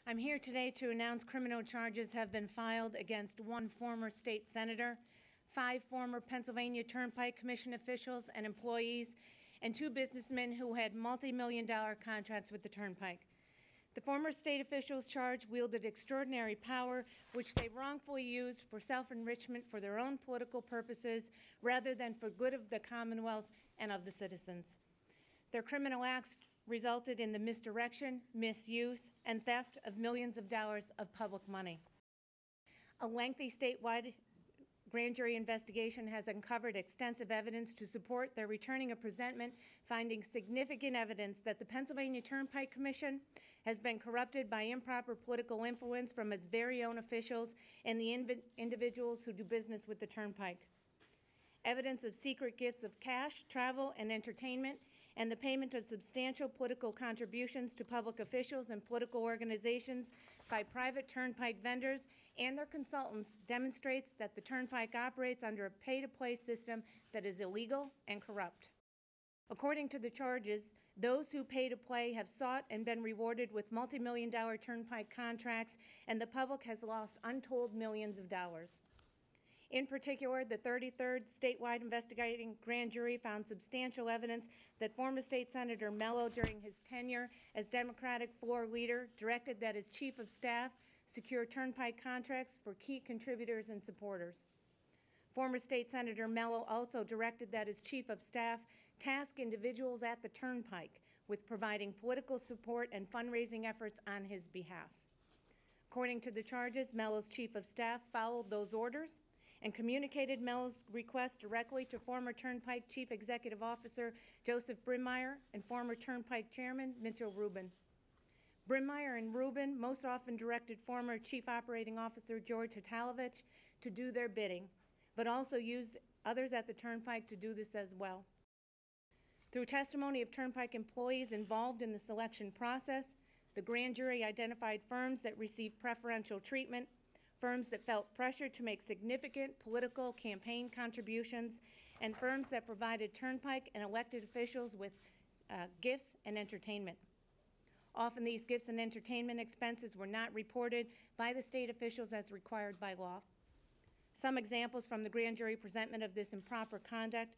I'm here today to announce criminal charges have been filed against one former state senator, 5 former Pennsylvania Turnpike Commission officials and employees, and 2 businessmen who had multi-million-dollar contracts with the Turnpike. The former state officials charged wielded extraordinary power, which they wrongfully used for self-enrichment for their own political purposes rather than for good of the Commonwealth and of the citizens. Their criminal acts resulted in the misdirection, misuse, and theft of millions of dollars of public money. A lengthy statewide grand jury investigation has uncovered extensive evidence to support their returning of presentment, finding significant evidence that the Pennsylvania Turnpike Commission has been corrupted by improper political influence from its very own officials and the individuals who do business with the Turnpike. Evidence of secret gifts of cash, travel, and entertainment, and the payment of substantial political contributions to public officials and political organizations by private Turnpike vendors and their consultants demonstrates that the Turnpike operates under a pay-to-play system that is illegal and corrupt. According to the charges, those who pay to play have sought and been rewarded with multi-million-dollar Turnpike contracts, and the public has lost untold millions of dollars. In particular, the 33rd statewide investigating grand jury found substantial evidence that former state Senator Mello, during his tenure as Democratic floor leader, directed that his chief of staff secure Turnpike contracts for key contributors and supporters. Former state Senator Mello also directed that his chief of staff task individuals at the Turnpike with providing political support and fundraising efforts on his behalf. According to the charges, Mello's chief of staff followed those orders and communicated Mello's request directly to former Turnpike Chief Executive Officer Joseph Brimmeyer and former Turnpike Chairman Mitchell Rubin. Brimmeyer and Rubin most often directed former Chief Operating Officer George Hatalovich to do their bidding, but also used others at the Turnpike to do this as well. Through testimony of Turnpike employees involved in the selection process, the grand jury identified firms that received preferential treatment, firms that felt pressure to make significant political campaign contributions, and firms that provided Turnpike and elected officials with gifts and entertainment. Often these gifts and entertainment expenses were not reported by the state officials as required by law. Some examples from the grand jury presentment of this improper conduct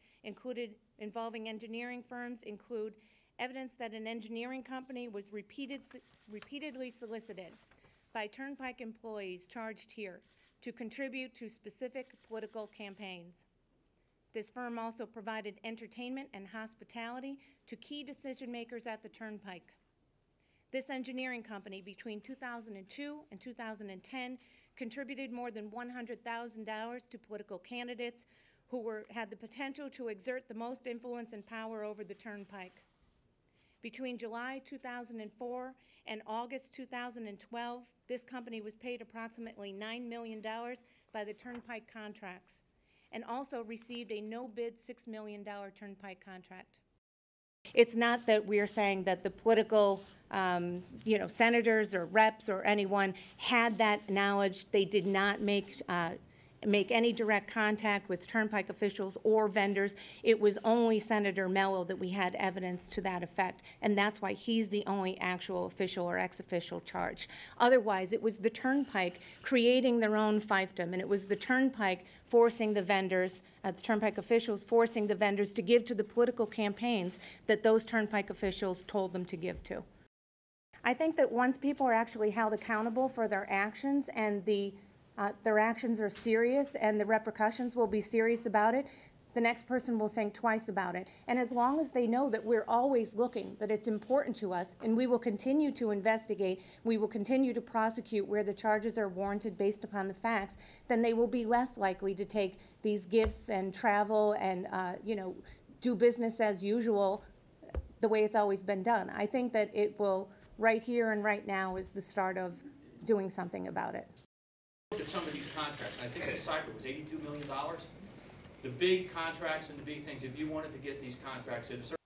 involving engineering firms include evidence that an engineering company was repeatedly solicited by Turnpike employees charged here to contribute to specific political campaigns. This firm also provided entertainment and hospitality to key decision makers at the Turnpike. This engineering company between 2002 and 2010 contributed more than $100,000 to political candidates who had the potential to exert the most influence and power over the Turnpike. Between July 2004 and August 2012, this company was paid approximately $9 million by the Turnpike contracts and also received a no-bid $6 million Turnpike contract. It's not that we're saying that the political senators or reps or anyone had that knowledge. They did not make any direct contact with Turnpike officials or vendors. It was only Senator Mello that we had evidence to that effect, and that's why he's the only actual official or ex-official charged. Otherwise, it was the Turnpike creating their own fiefdom, and it was the Turnpike forcing the vendors, the Turnpike officials forcing the vendors to give to the political campaigns that those Turnpike officials told them to give to. I think that once people are actually held accountable for their actions and their actions are serious and the repercussions will be serious about it, the next person will think twice about it. And as long as they know that we're always looking, that it's important to us, and we will continue to investigate, we will continue to prosecute where the charges are warranted based upon the facts, then they will be less likely to take these gifts and travel and do business as usual the way it's always been done. I think that it will, right here and right now, is the start of doing something about it. Look at some of these contracts. I think the cyber was $82 million. The big contracts and the big things, if you wanted to get these contracts at a certain